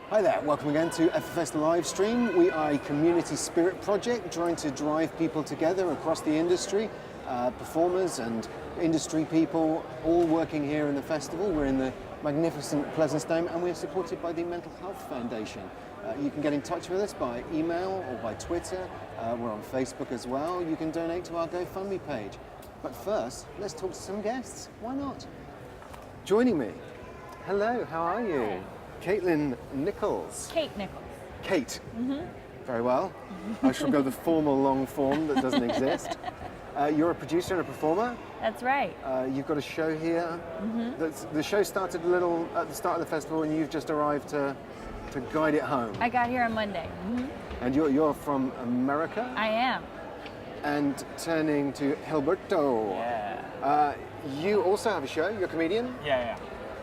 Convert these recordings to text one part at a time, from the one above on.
Hi there, welcome again to FFS Livestream. We are a community spirit project trying to drive people together across the industry, performers and industry people, all working here in the festival. We're in the magnificent Pleasance Dome and we're supported by the Mental Health Foundation. You can get in touch with us by email or by Twitter. We're on Facebook as well. You can donate to our GoFundMe page. But first, let's talk to some guests. Why not? Joining me, hello, how are you? Hi. Katelyn Nichols. Kate Nichols. Kate. Very well. I shall go the formal long form that doesn't exist. You're a producer and a performer. That's right. You've got a show here. The show started a little at the start of the festival and you've just arrived to guide it home. I got here on Monday. And you're from America? I am. And turning to Gilberto. Yeah. You also have a show, you're a comedian? Yeah.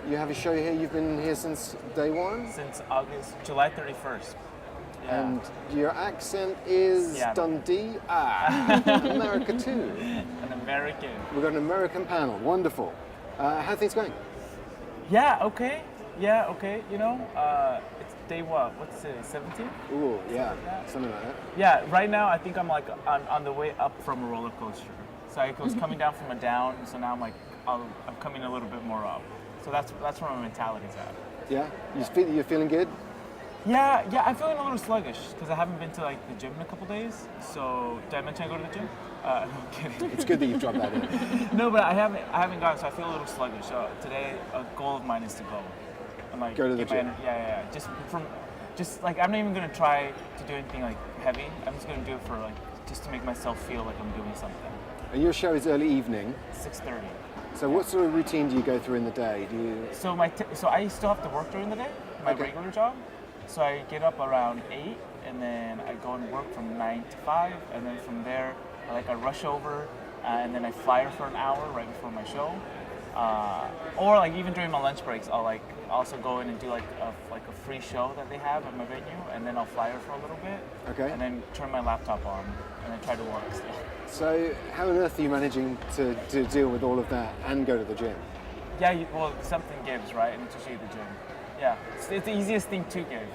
You have a show here, you've been here since day one? Since July 31st. Yeah. And your accent is Yeah. Dundee? America too. An American. We've got an American panel, wonderful. How are things going? Yeah, okay. You know, it's day what? What's today, 17? Ooh, yeah, like that. something like that. Yeah, right now I think I'm like on the way up from a roller coaster. So I was coming down from a down, so now I'm coming a little bit more up. So that's where my mentality's at. Yeah? You're feeling good? Yeah, I'm feeling a little sluggish because I haven't been to like the gym in a couple days. So did I mention I go to the gym? No, I'm kidding. It's good that you've dropped that in. No, but I haven't gone, so I feel a little sluggish. So today, a goal of mine is to go and like Go to the get my gym. Yeah. Just like I'm not even gonna try to do anything like heavy. I'm just gonna do it for like just to make myself feel like I'm doing something. And your show is early evening. 6:30. So what sort of routine do you go through in the day? Do you? So so I still have to work during the day, my Okay. regular job. So I get up around 8, and then I go and work from 9 to 5, and then from there, I rush over, and then I flyer for an hour right before my show. Or like even during my lunch breaks, I'll like also go in and do like a free show that they have at my venue, and then I'll flyer for a little bit, Okay. and then turn my laptop on, and then try to work still. So how on earth are you managing to deal with all of that and go to the gym? Yeah, well, something gives, right? And it's usually the gym. Yeah, it's the easiest thing to give.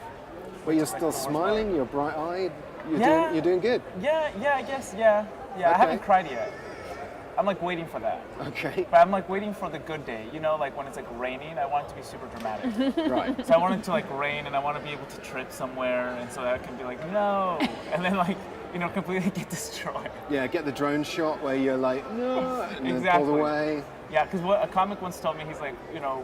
But you're Like still the worst smiling, you're bright-eyed, Yeah. you're doing good. Yeah, I guess, yeah. I Okay. haven't cried yet. I'm like waiting for that. Okay, But I'm like waiting for the good day. You know, like when it's like raining, I want it to be super dramatic. right. So I want it to like rain and I want to be able to trip somewhere and so that I can be like, no. And then like, you know, completely get destroyed. Yeah, get the drone shot where you're like, no, and then Exactly. pull away. Yeah, because what a comic once told me, he's like, you know,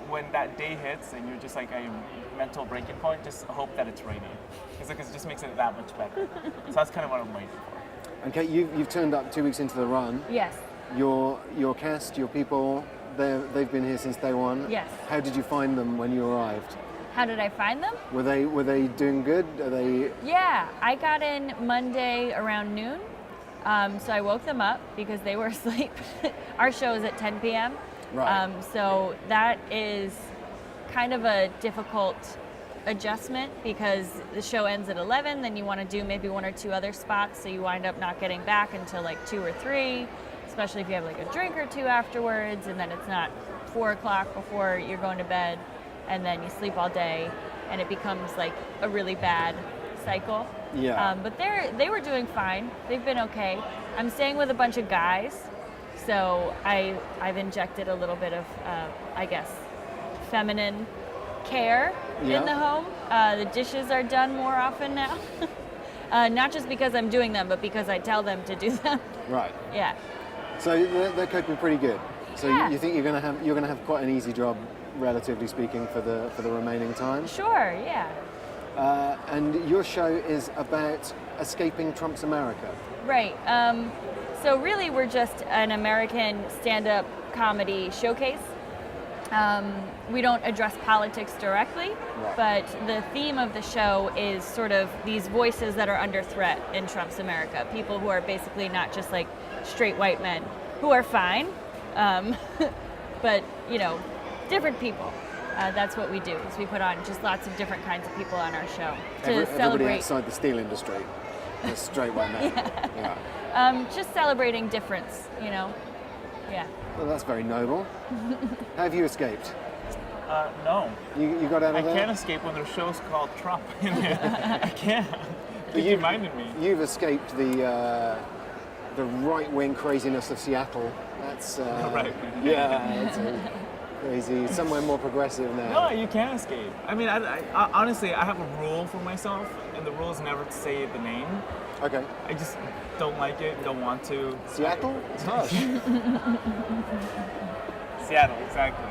when that day hits and you're just like a mental breaking point, just hope that it's raining. He's like, it just makes it that much better. So that's kind of what I'm waiting for. Okay, you've turned up 2 weeks into the run. Yes. Your cast, your people, they've been here since day one. Yes. How did you find them when you arrived? How did I find them? Were they doing good? Are they? Yeah, I got in Monday around noon. So I woke them up because they were asleep. Our show is at 10 p.m. Right. So that is kind of a difficult adjustment because the show ends at 11, then you want to do maybe 1 or 2 other spots, so you wind up not getting back until like 2 or 3, especially if you have like a drink or 2 afterwards, and then it's not 4 o'clock before you're going to bed, and then you sleep all day, and it becomes like a really bad cycle. Yeah. But they were doing fine. They've been okay. I'm staying with a bunch of guys, so I've injected a little bit of, I guess, feminine care in the home. The dishes are done more often now. Not just because I'm doing them, but because I tell them to do them. Right. Yeah. So they're coping pretty good. So Yeah. you think you're gonna have quite an easy job, relatively speaking, for the remaining time. Sure. Yeah. And your show is about escaping Trump's America. Right. So really, we're just an American stand-up comedy showcase. We don't address politics directly, Right. but the theme of the show is sort of these voices that are under threat in Trump's America. People who are basically not just like straight white men, who are fine, but you know, different people. That's what we do. Is we put on just lots of different kinds of people on our show to Everybody celebrate. outside the steel industry, the straight white man. Yeah. Just celebrating difference, you know. Yeah. Well, that's very noble. How have you escaped? No. You got out I of there? can't escape when there's shows called Trump. I can't. You reminded me. You've escaped the right-wing craziness of Seattle. That's Right. Yeah, it's crazy. Somewhere more progressive now. No, you can't escape. I mean, I honestly, I have a rule for myself, and the rule is never to say the name. Okay. I just don't like it, don't want to. Seattle? It's harsh. Seattle, exactly.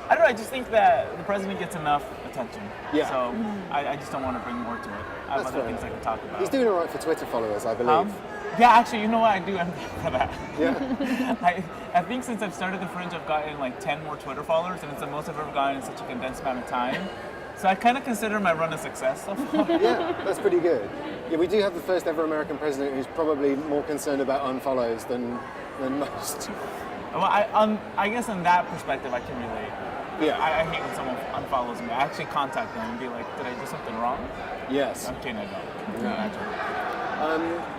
I don't know, I just think that the president gets enough attention. Yeah. So I just don't want to bring more to it. I have That's other fair things I can talk about. He's doing all right for Twitter followers, I believe. Yeah, actually, you know what? I do empathy for that. Yeah. I think since I've started the Fringe, I've gotten like 10 more Twitter followers, and it's the most I've ever gotten in such a condensed amount of time. So I kind of consider my run a success so far. Yeah, that's pretty good. Yeah, we do have the first ever American president who's probably more concerned about unfollows than most. Well, I guess in that perspective, I can relate. Yeah. I hate when someone unfollows me. I actually contact them and be like, did I do something wrong? Yes. I'm kidding, I don't. No.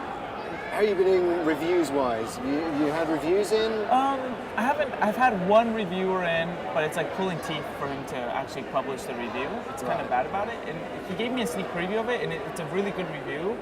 How are you been doing reviews-wise? You had reviews in? I haven't. I've had one reviewer in, but it's like pulling teeth for him to actually publish the review. It's kind of bad about it, and he gave me a sneak preview of it, and it's a really good review,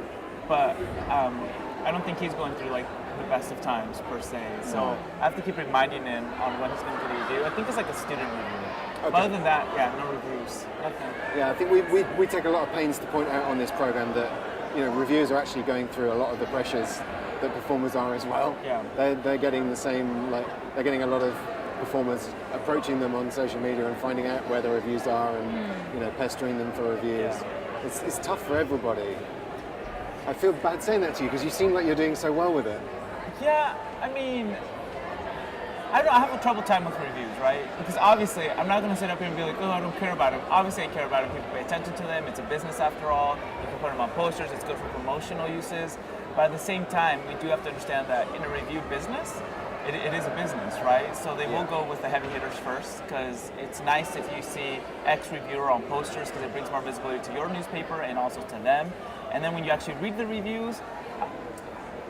but I don't think he's going through like the best of times per se. So I have to keep reminding him on when he's going to do the review. I think it's like a student review. Okay. But other than that, yeah, no reviews. Nothing. Yeah, I think we take a lot of pains to point out on this program that reviewers are actually going through a lot of the pressures that performers are as well. Yeah. They're getting the same, like they're getting a lot of performers approaching them on social media and finding out where the reviews are and pestering them for reviews. Yeah. It's tough for everybody. I feel bad saying that to you because you seem like you're doing so well with it. Yeah, I mean, I have a trouble time with reviews, right? Because obviously, I'm not going to sit up here and be like, oh, I don't care about them. Obviously, I care about them. People pay attention to them. It's a business after all. You can put them on posters. It's good for promotional uses. But at the same time, we do have to understand that in a review business, it is a business, right? So they will go with the heavy hitters first because it's nice if you see X reviewer on posters because it brings more visibility to your newspaper and also to them. And then when you actually read the reviews,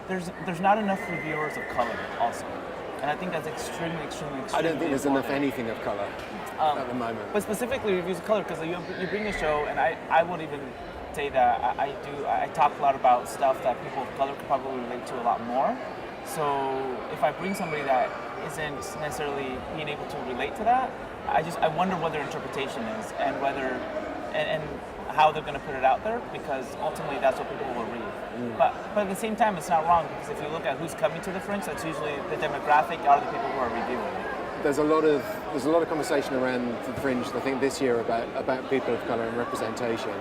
there's not enough reviewers of color also. And I think that's extremely I don't think there's enough important. anything of color at the moment. But specifically reviews of color, because you bring a show, and I would even say that I talk a lot about stuff that people of color could probably relate to a lot more. So if I bring somebody that isn't necessarily being able to relate to that, I wonder what their interpretation is and whether and how they're going to put it out there, because ultimately that's what people will read. But at the same time, it's not wrong, because if you look at who's coming to the Fringe, that's usually the demographic are the people who are reviewing. There's a lot of conversation around the Fringe, I think, this year about people of colour and representation.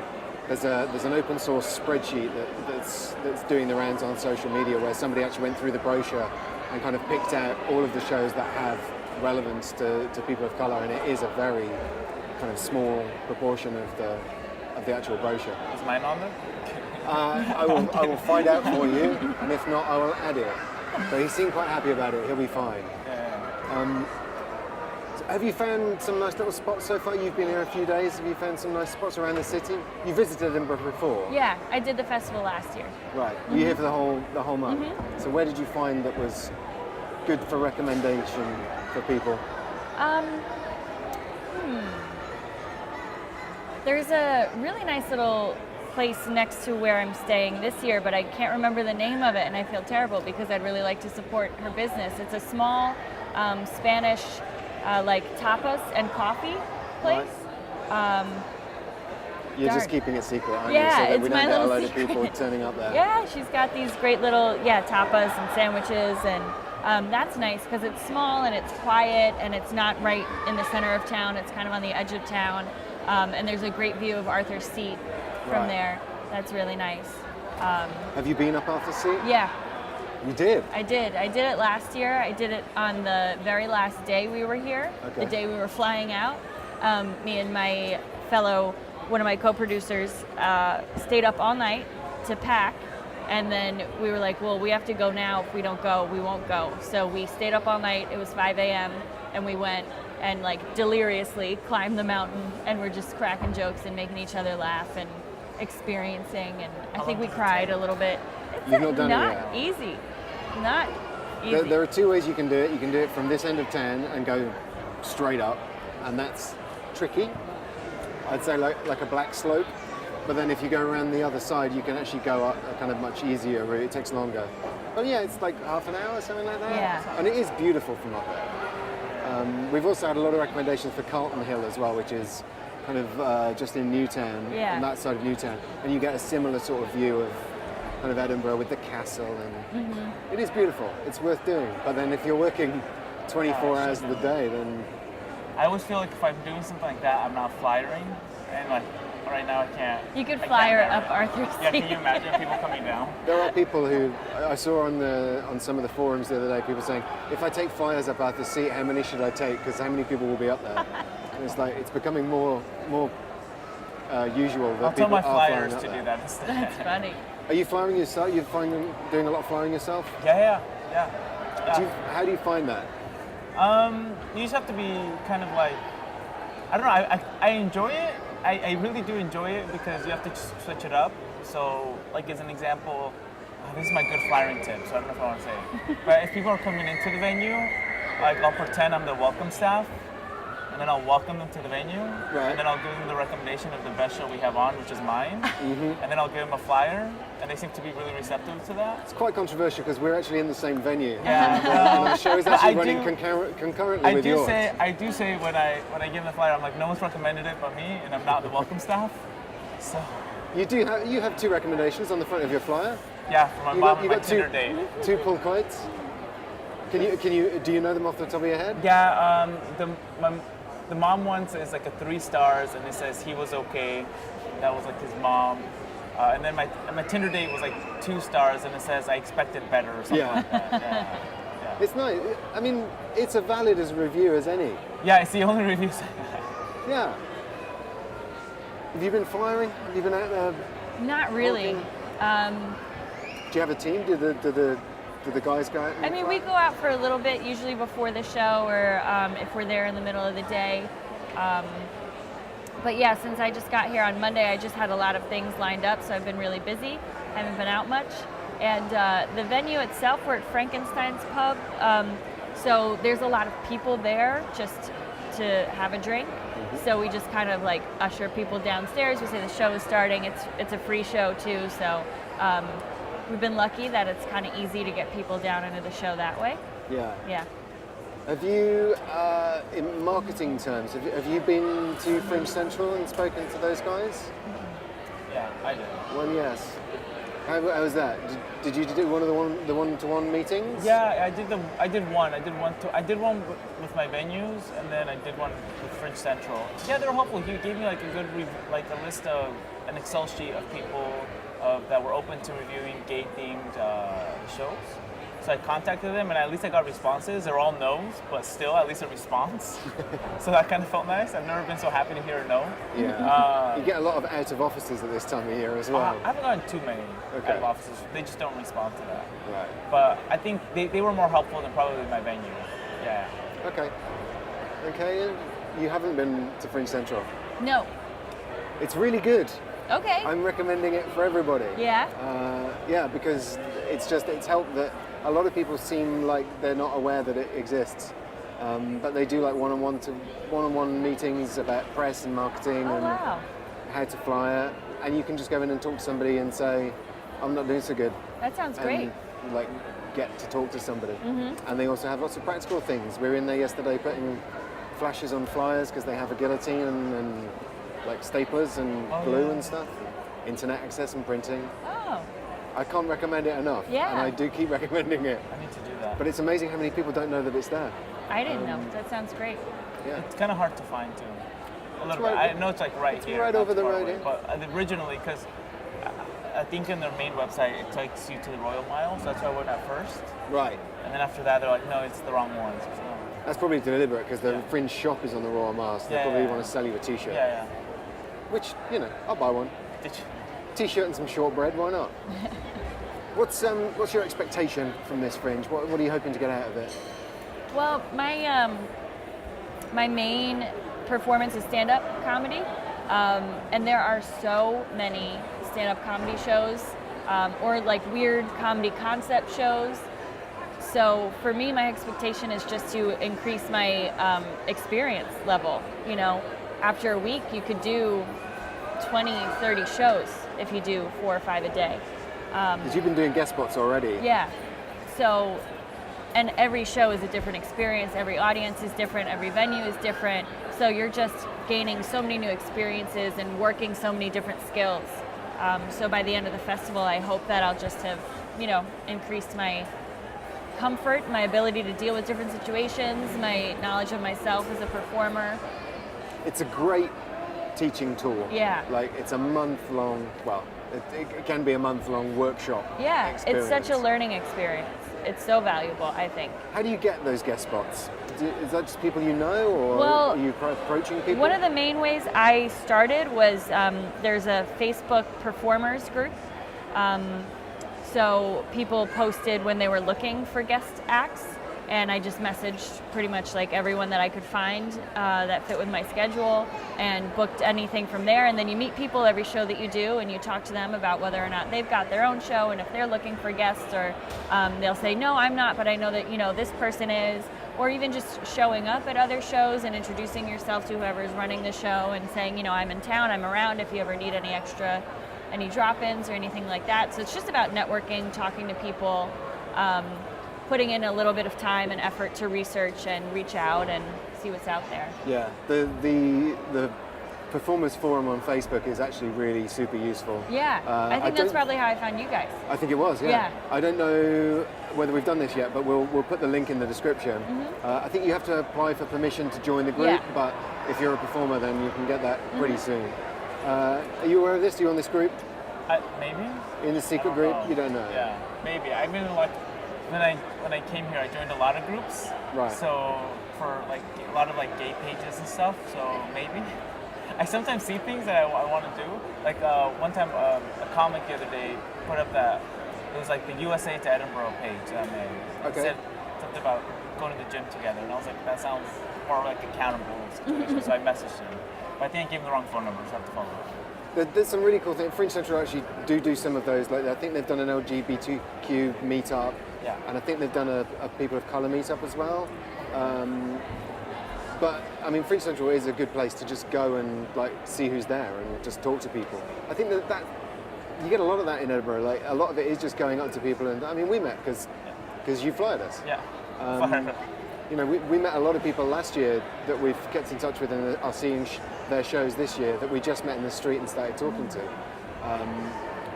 There's an open source spreadsheet that's doing the rounds on social media where somebody actually went through the brochure and kind of picked out all of the shows that have relevance to people of colour, and it is a very kind of small proportion of the actual brochure. Is mine on there? I will find out for you, and if not, I will add it. But he seemed quite happy about it. He'll be fine. Yeah. So have you found some nice little spots so far? You've been here a few days. Have you found some nice spots around the city? You visited Edinburgh before. Yeah, I did the festival last year. Right. Were you here for the whole month? So where did you find that was good for recommendation for people? There's a really nice little place next to where I'm staying this year, but I can't remember the name of it, and I feel terrible because I'd really like to support her business. It's a small Spanish like tapas and coffee place. Right. You're just darn. keeping it secret, aren't Yeah, you? So that it's we my don't get a little load of people secret. turning up there. Yeah, she's got these great little tapas and sandwiches, and that's nice because it's small and it's quiet and it's not right in the center of town. It's kind of on the edge of town, and there's a great view of Arthur's Seat from Right. there. That's really nice. Have you been up Arthur's Seat? Yeah, You did? I did. I did it last year. I did it on the very last day we were here, Okay. the day we were flying out. Me and my one of my co-producers stayed up all night to pack, and then we were like, well, we have to go now. If we don't go, we won't go. So we stayed up all night. It was 5 a.m. and we went and like deliriously climbed the mountain, and we're just cracking jokes and making each other laugh and experiencing, and I think we cried a little bit. It's You've not done it not yet. easy. Not easy. There are two ways you can do it. You can do it from this end of town and go straight up, and that's tricky. I'd say like a black slope. But then if you go around the other side, you can actually go up a kind of much easier route. It takes longer. But yeah, it's like half an hour, something like that. Yeah. And it is beautiful from up there. We've also had a lot of recommendations for Carlton Hill as well, which is kind of just in Newtown, on that side of Newtown. And you get a similar sort of view of kind of Edinburgh with the castle. And it is beautiful. It's worth doing. But then if you're working 24 hours of the day, then... I always feel like if I'm doing something like that, I'm not flyering. And like, right now I can't. You could flyer up Arthur's Yeah, Seat. can you imagine people coming down? There are people who I saw on some of the forums the other day, people saying, if I take flyers up Arthur's Seat, how many should I take? Because how many people will be up there? And it's like, it's becoming more usual that I'll tell people my are flyers flying to up do there. that instead. That's funny. Are you flying yourself? You're doing a lot of flying yourself? Yeah. How do you find that? You just have to be kind of like, I don't know, I enjoy it. I really do enjoy it because you have to just switch it up. So, like as an example, this is my good flying tip, so I don't know if I want to say it. But if people are coming into the venue, like I'll pretend I'm the welcome staff, and then I'll welcome them to the venue, and then I'll give them the recommendation of the best show we have on, which is mine, and then I'll give them a flyer, and they seem to be really receptive to that. It's quite controversial because we're actually in the same venue. Yeah, and the show is actually I running do- concurrently with yours. I do say when I give them the flyer, I'm like, no one's recommended it but me, and I'm not the welcome staff. So You have two recommendations on the front of your flyer. yeah, for my mom and my Tinder date. Two pull quotes. Do you know them off the top of your head? Yeah, the mom one is like a 3 stars, and it says he was okay. That was like his mom. And then my Tinder date was like 2 stars, and it says I expected better or something like that. Yeah. It's nice. I mean, it's as valid as a review as any. Yeah, it's the only reviews. Yeah. Have you been flying? Have you been out there? Not really. Do you have a team? Do the guys go out? I mean, we go out for a little bit, usually before the show, or if we're there in the middle of the day. But yeah, since I just got here on Monday, I just had a lot of things lined up, so I've been really busy. I haven't been out much. And the venue itself, we're at Frankenstein's Pub, so there's a lot of people there just to have a drink. So we just kind of like usher people downstairs. We say the show is starting. It's a free show too, so we've been lucky that it's kind of easy to get people down into the show that way. Yeah. Have you, in marketing terms, have you been to Fringe Central and spoken to those guys? Yeah, I did. Well, yes. How was that? Did you do one of the one-to-one meetings? Yeah, I did one. I did one with my venues, and then I did one with Fringe Central. Yeah, they were helpful. He gave me like a list of an Excel sheet of people that were open to reviewing gay-themed shows. So I contacted them, and at least I got responses. They're all no's, but still at least a response. So that kind of felt nice. I've never been so happy to hear a no. Yeah. You get a lot of out of offices at this time of year as well. I haven't gotten too many out of offices. They just don't respond to that. Right. But I think they were more helpful than probably my venue. Yeah. Okay. You haven't been to Fringe Central? No. It's really good. Okay. I'm recommending it for everybody. Yeah. Because it's helped that a lot of people seem like they're not aware that it exists. But they do like one-on-one meetings about press and marketing and how to flyer, and you can just go in and talk to somebody and say, I'm not doing so good. That sounds great. And, like, get to talk to somebody. And they also have lots of practical things. We were in there yesterday putting flashes on flyers because they have a guillotine and like staplers and glue and stuff, internet access and printing. Oh. I can't recommend it enough. Yeah. And I do keep recommending it. I need to do that. But it's amazing how many people don't know that it's there. I didn't know. That sounds great. Yeah. It's kind of hard to find too. A little bit. I know it's like right here. Right over the road. Away, but originally, because I think in their main website it takes you to the Royal Mile, so that's why I went at first. Right. And then after that, they're like, no, it's the wrong one. So, That's probably deliberate because the Fringe shop is on the Royal Mile, so they probably want to sell you a t-shirt. Yeah. Which, I'll buy one. Did you? T-shirt and some shortbread, why not? What's your expectation from this Fringe? What are you hoping to get out of it? Well, my main performance is stand-up comedy, and there are so many stand-up comedy shows, or like weird comedy concept shows. So for me, my expectation is just to increase my experience level. after a week, you could do 20, 30 shows if you do 4 or 5 a day. Because you've been doing guest spots already. Yeah. So, and every show is a different experience. Every audience is different. Every venue is different. So you're just gaining so many new experiences and working so many different skills. So by the end of the festival, I hope that I'll just have, increased my comfort, my ability to deal with different situations, my knowledge of myself as a performer. It's a great teaching tool. Yeah. Like, it's a month-long, well, it can be a month-long workshop experience. It's such a learning experience. It's so valuable, I think. How do you get those guest spots? Is that just people you know, or are you approaching people? One of the main ways I started was there's a Facebook performers group. So people posted when they were looking for guest acts, and I just messaged pretty much like everyone that I could find that fit with my schedule and booked anything from there. And then you meet people every show that you do, and you talk to them about whether or not they've got their own show and if they're looking for guests, or they'll say, no, I'm not, but I know that this person is. Or even just showing up at other shows and introducing yourself to whoever's running the show and saying, I'm in town, I'm around if you ever need any drop-ins or anything like that. So it's just about networking, talking to people, putting in a little bit of time and effort to research and reach out and see what's out there. Yeah, the Performers Forum on Facebook is actually really super useful. Yeah, I think that's probably how I found you guys. I think it was, yeah. I don't know whether we've done this yet, but we'll put the link in the description. Mm-hmm. I think you have to apply for permission to join the group, but if you're a performer, then you can get that pretty soon. Are you aware of this? Are you on this group? Maybe. In the secret group? You don't know? Yeah, maybe. I mean, like, when I came here, I joined a lot of groups. Right. So for like a lot of like gay pages and stuff. So maybe. I sometimes see things that I want to do. Like one time, a comic the other day put up that it was like the USA to Edinburgh page that I made. It said something about going to the gym together, and I was like, that sounds more like a accountable situation. So I messaged him, but I think I gave him the wrong phone number, so I have to follow up. There's some really cool things. Fringe Central actually do some of those. Like, I think they've done an LGBTQ meetup, and I think they've done a people of colour meetup as well. But I mean, Fringe Central is a good place to just go and like see who's there and just talk to people. I think that you get a lot of that in Edinburgh. Like, a lot of it is just going up to people, and I mean, we met because you fly us. Yeah. We met a lot of people last year that we've kept in touch with and are seeing their shows this year that we just met in the street and started talking to.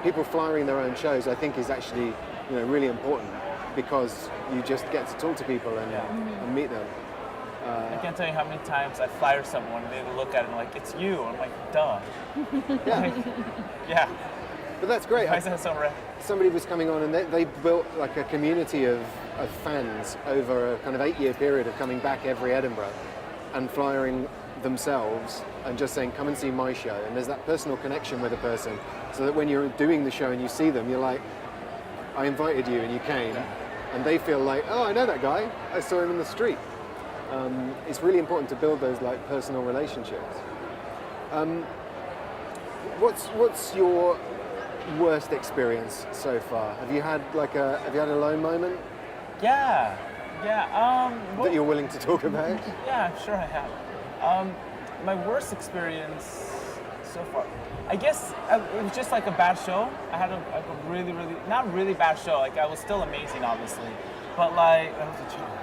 People flying their own shows, I think, is actually really important, because you just get to talk to people and meet them. I can't tell you how many times I flyer someone and they look at it and like, it's you. I'm like, duh. Yeah. But that's great. Why is that so rare? Somebody was coming on and they built like a community of fans over a kind of 8-year period of coming back every Edinburgh and flyering themselves and just saying, come and see my show. And there's that personal connection with a person, so that when you're doing the show and you see them, you're like, I invited you and you came. And they feel like, oh, I know that guy. I saw him in the street. It's really important to build those like personal relationships. What's your worst experience so far? Have you had a low moment? Yeah. That you're willing to talk about? Yeah, I'm sure I have. My worst experience so far, I guess it was just like a bad show. I had a really, really, not really bad show. Like, I was still amazing, obviously, but like, that was a joke.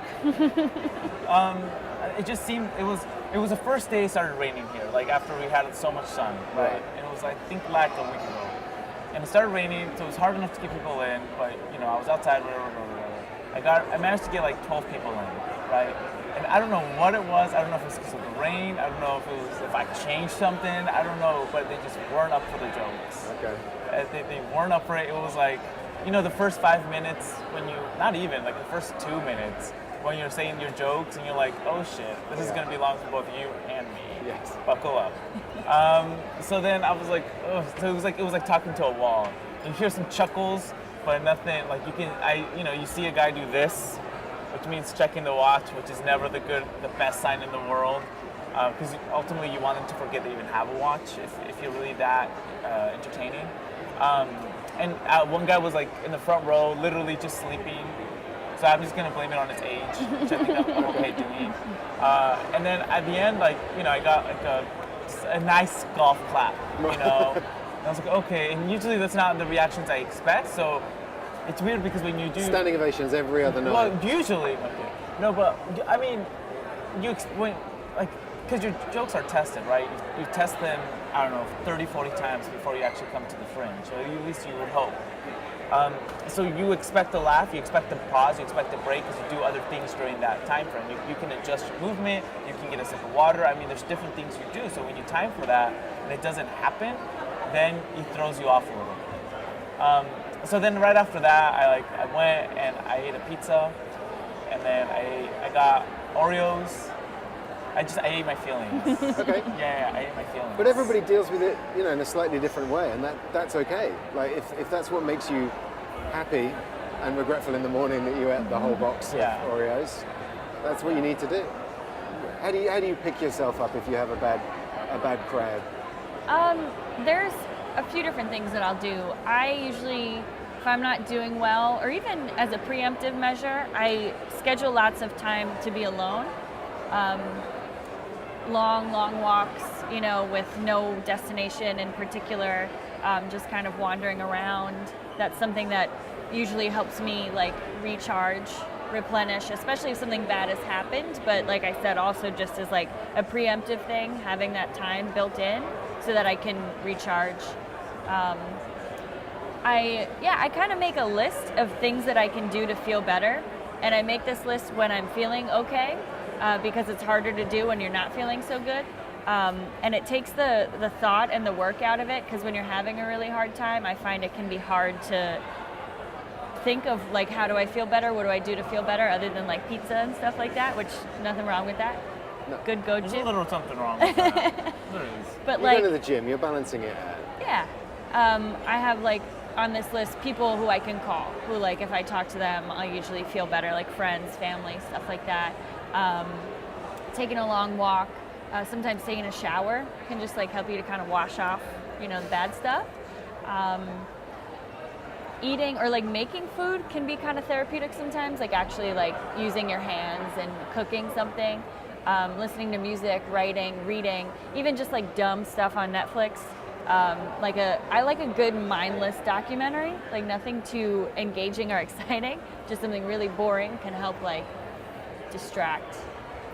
It just seemed, it was the first day it started raining here, like after we had so much sun, right? And it was, I think, like a week ago. And it started raining, so it was hard enough to get people in, but I was outside, whatever. I managed to get like 12 people in, right? And I don't know what it was. I don't know if it was because of the rain. I don't know if I changed something. I don't know, but they just weren't up for the jokes. Okay. They weren't up for it. It was like, the first 5 minutes not even, like the first 2 minutes, when you're saying your jokes and you're like, oh shit, this is going to be long for both you and me. Yes. Buckle up. So then I was like, ugh. So it was like talking to a wall. You hear some chuckles, but nothing, like you see a guy do this, which means checking the watch, which is never the best sign in the world. Because ultimately you want them to forget they even have a watch if you're really that entertaining. And one guy was like in the front row, literally just sleeping. So I'm just gonna blame it on his age, which I think I'm okay doing. And then at the end, I got like just a nice golf clap, you know. And I was like, okay, and usually that's not the reactions I expect, so it's weird because when you do Standing ovations every other night. well, usually, no, but I mean, because your jokes are tested, right? You test them, I don't know, 30, 40 times before you actually come to the Fringe, or at least you would hope. So you expect a laugh, you expect a pause, you expect a break because you do other things during that time frame. You can adjust your movement, you can get a sip of water. I mean, there's different things you do. So when you time for that and it doesn't happen, then it throws you off a little bit. So then right after that, I went and I ate a pizza, and then I got Oreos. I ate my feelings. Okay. Yeah, I ate my feelings. But everybody deals with it, you know, in a slightly different way, and that's okay. Like if that's what makes you happy and regretful in the morning that you ate the whole box of Oreos, that's what you need to do. How do you pick yourself up if you have a bad crowd? There's a few different things that I'll do. I usually, if I'm not doing well, or even as a preemptive measure, I schedule lots of time to be alone. Long walks, you know, with no destination in particular, just kind of wandering around. That's something that usually helps me like recharge, replenish, especially if something bad has happened. But like I said, also just as like a preemptive thing, having that time built in so that I can recharge. I kind of make a list of things that I can do to feel better, and I make this list when I'm feeling okay. Because it's harder to do when you're not feeling so good. And it takes the thought and the work out of it, because when you're having a really hard time, I find it can be hard to think of like, how do I feel better? What do I do to feel better other than like pizza and stuff like that, which nothing wrong with that. No. Good go, There's gym. a little something wrong with that. There is. But you're like, going to the gym, you're balancing it out. Yeah. I have like on this list people who I can call, who like if I talk to them, I'll usually feel better, like friends, family, stuff like that. Taking a long walk, sometimes taking a shower can just like help you to kind of wash off, you know, the bad stuff. Eating or like making food can be kind of therapeutic sometimes, like actually like using your hands and cooking something, listening to music, writing, reading, even just like dumb stuff on Netflix. I like a good mindless documentary, like nothing too engaging or exciting, just something really boring can help like distract.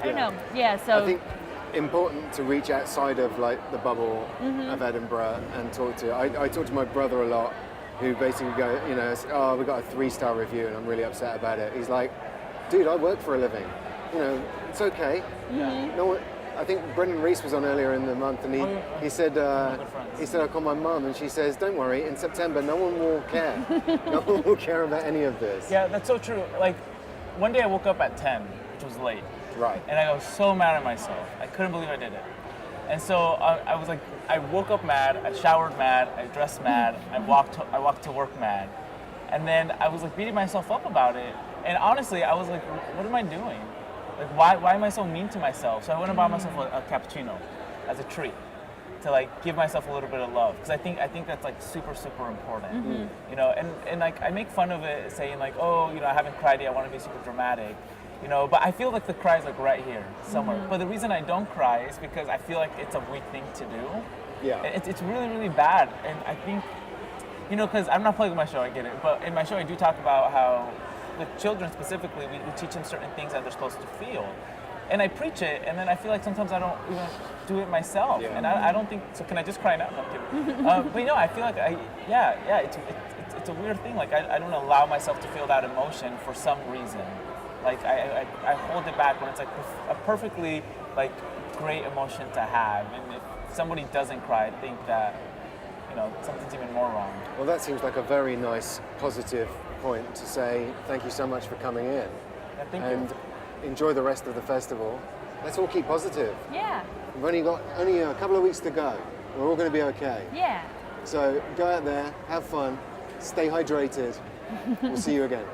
I don't know. Yeah, so I think important to reach outside of like the bubble of Edinburgh and talk to. I talk to my brother a lot, who basically go, you know, oh, we got a 3-star review and I'm really upset about it. He's like, dude, I work for a living. You know, it's okay. No, I think Brendan Reese was on earlier in the month, and he said I called my mum, and she says, don't worry, in September no one will care. No one will care about any of this. Yeah, that's so true. Like one day I woke up at 10, which was late. Right. And I was so mad at myself. I couldn't believe I did it. And so I was like, I woke up mad, I showered mad, I dressed mad, I walked to work mad. And then I was like beating myself up about it. And honestly, I was like, what am I doing? Like, why am I so mean to myself? So I went and bought myself a cappuccino as a treat to like give myself a little bit of love. Because I think that's like super, super important. You know, and like I make fun of it saying like, oh, you know, I haven't cried yet, I want to be super dramatic. You know, but I feel like the cry is like right here somewhere. But the reason I don't cry is because I feel like it's a weak thing to do. Yeah. It's really, really bad. And I think, you know, because I'm not plugging my show, I get it. But in my show, I do talk about how with children specifically, we teach them certain things that they're supposed to feel. And I preach it, and then I feel like sometimes I don't even do it myself. Yeah. And I don't think, so can I just cry now? No, I'm kidding. But you know, I feel like it's a weird thing. Like I don't allow myself to feel that emotion for some reason. Like I hold it back when it's like a perfectly like great emotion to have, and if somebody doesn't cry, I think that, you know, something's even more wrong. Well, that seems like a very nice, positive point to say thank you so much for coming in. Yeah, thank and you. Enjoy the rest of the festival. Let's all keep positive. yeah, We've only got a couple of weeks to go. We're all going to be okay. yeah. So go out there, have fun, stay hydrated. We'll see you again.